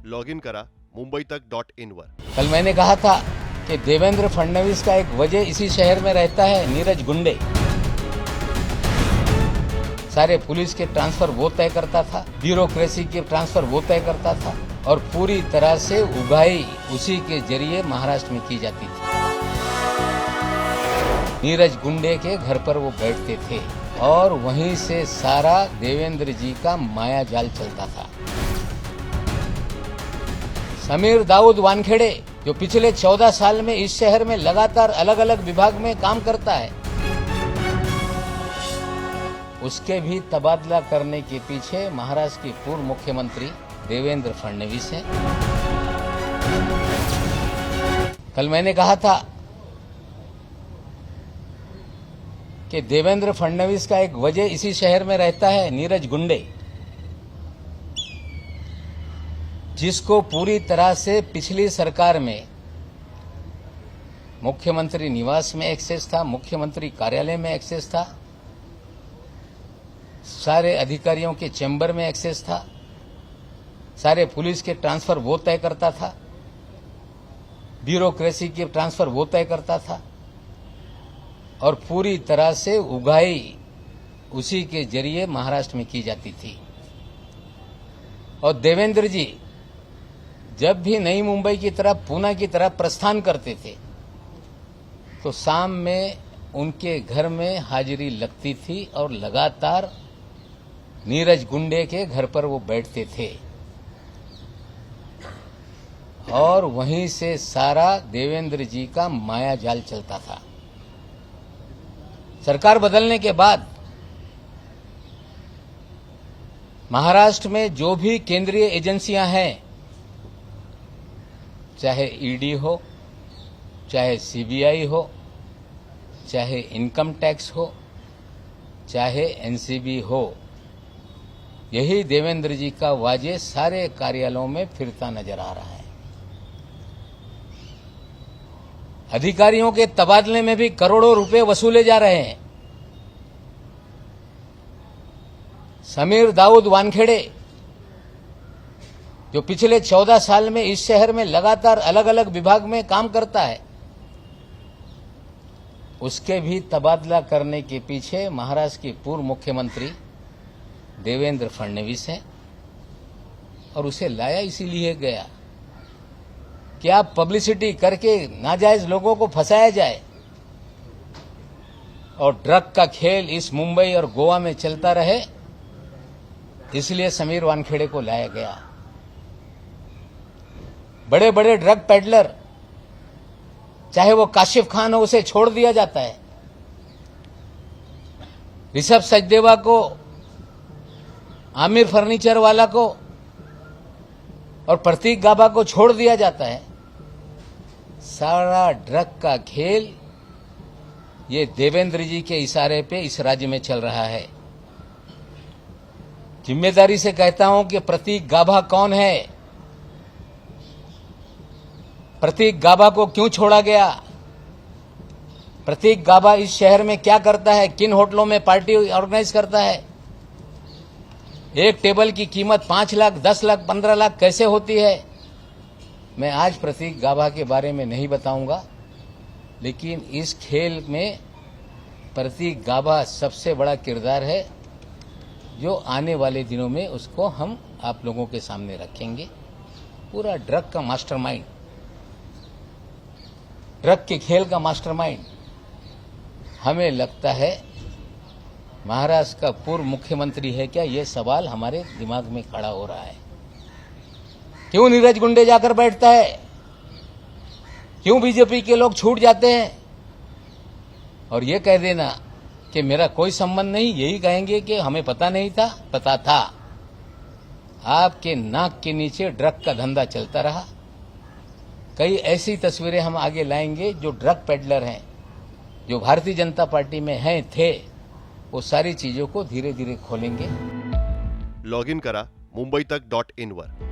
Login करा मुंबईतक.in वर। कल मैंने कहा था कि देवेंद्र फडणवीस का एक वजह इसी शहर में रहता है, नीरज गुंडे। सारे पुलिस के ट्रांसफर वो तय करता था, ब्यूरोक्रेसी के ट्रांसफर वो तय करता था और पूरी तरह से उगाही उसी के जरिए महाराष्ट्र में की जाती थी। नीरज गुंडे के घर पर वो बैठते थे और वहीं से सारा देवेंद्र जी का माया जाल चलता था। समीर दाऊद वानखेड़े जो पिछले 14 साल में इस शहर में लगातार अलग अलग विभाग में काम करता है, उसके भी तबादला करने के पीछे महाराष्ट्र के पूर्व मुख्यमंत्री देवेंद्र फडणवीस हैं। कल मैंने कहा था कि देवेंद्र फडणवीस का एक वजह इसी शहर में रहता है, नीरज गुंडे, जिसको पूरी तरह से पिछली सरकार में मुख्यमंत्री निवास में एक्सेस था, मुख्यमंत्री कार्यालय में एक्सेस था, सारे अधिकारियों के चैम्बर में एक्सेस था, सारे पुलिस के ट्रांसफर वो तय करता था, ब्यूरोक्रेसी के ट्रांसफर वो तय करता था और पूरी तरह से उगाही उसी के जरिए महाराष्ट्र में की जाती थी। और देवेंद्र जी जब भी नई मुंबई की तरफ, पूना की तरफ प्रस्थान करते थे तो शाम में उनके घर में हाजिरी लगती थी और लगातार नीरज गुंडे के घर पर वो बैठते थे और वहीं से सारा देवेंद्र जी का माया जाल चलता था। सरकार बदलने के बाद महाराष्ट्र में जो भी केंद्रीय एजेंसियां हैं, चाहे ईडी हो, चाहे सीबीआई हो, चाहे इनकम टैक्स हो, चाहे एनसीबी हो, यही देवेंद्र जी का वाजे सारे कार्यालयों में फिरता नजर आ रहा है। अधिकारियों के तबादले में भी करोड़ों रुपए वसूले जा रहे हैं। समीर दाऊद वानखेड़े जो पिछले 14 साल में इस शहर में लगातार अलग अलग विभाग में काम करता है, उसके भी तबादला करने के पीछे महाराष्ट्र के पूर्व मुख्यमंत्री देवेंद्र फडणवीस हैं और उसे लाया इसीलिए गया कि आप पब्लिसिटी करके नाजायज लोगों को फंसाया जाए और ड्रग का खेल इस मुंबई और गोवा में चलता रहे, इसलिए समीर वानखेड़े को लाया गया। बड़े बड़े ड्रग पेडलर, चाहे वो काशिफ खान हो, उसे छोड़ दिया जाता है। ऋषभ सचदेवा को, आमिर फर्नीचर वाला को और प्रतीक गाबा को छोड़ दिया जाता है। सारा ड्रग का खेल ये देवेंद्र जी के इशारे पे इस राज्य में चल रहा है। जिम्मेदारी से कहता हूं कि प्रतीक गाबा कौन है, प्रतीक गाबा को क्यों छोड़ा गया, प्रतीक गाबा इस शहर में क्या करता है, किन होटलों में पार्टी ऑर्गेनाइज करता है, एक टेबल की कीमत 5 लाख, 10 लाख, 15 लाख कैसे होती है। मैं आज प्रतीक गाबा के बारे में नहीं बताऊंगा, लेकिन इस खेल में प्रतीक गाबा सबसे बड़ा किरदार है, जो आने वाले दिनों में उसको हम आप लोगों के सामने रखेंगे। पूरा ड्रग का मास्टरमाइंड, ड्रग के खेल का मास्टरमाइंड। हमें लगता है महाराष्ट्र का पूर्व मुख्यमंत्री है क्या, ये सवाल हमारे दिमाग में खड़ा हो रहा है। क्यों नीरज गुंडे जाकर बैठता है, क्यों बीजेपी के लोग छूट जाते हैं और ये कह देना कि मेरा कोई संबंध नहीं, यही कहेंगे कि हमें पता नहीं था, पता था। आपके नाक के नीचे ड्रग का धंधा चलता रहा। कई ऐसी तस्वीरें हम आगे लाएंगे जो ड्रग पेडलर हैं, जो भारतीय जनता पार्टी में हैं, थे, वो सारी चीजों को धीरे धीरे खोलेंगे। लॉगिन करा मुंबईतक.in वर।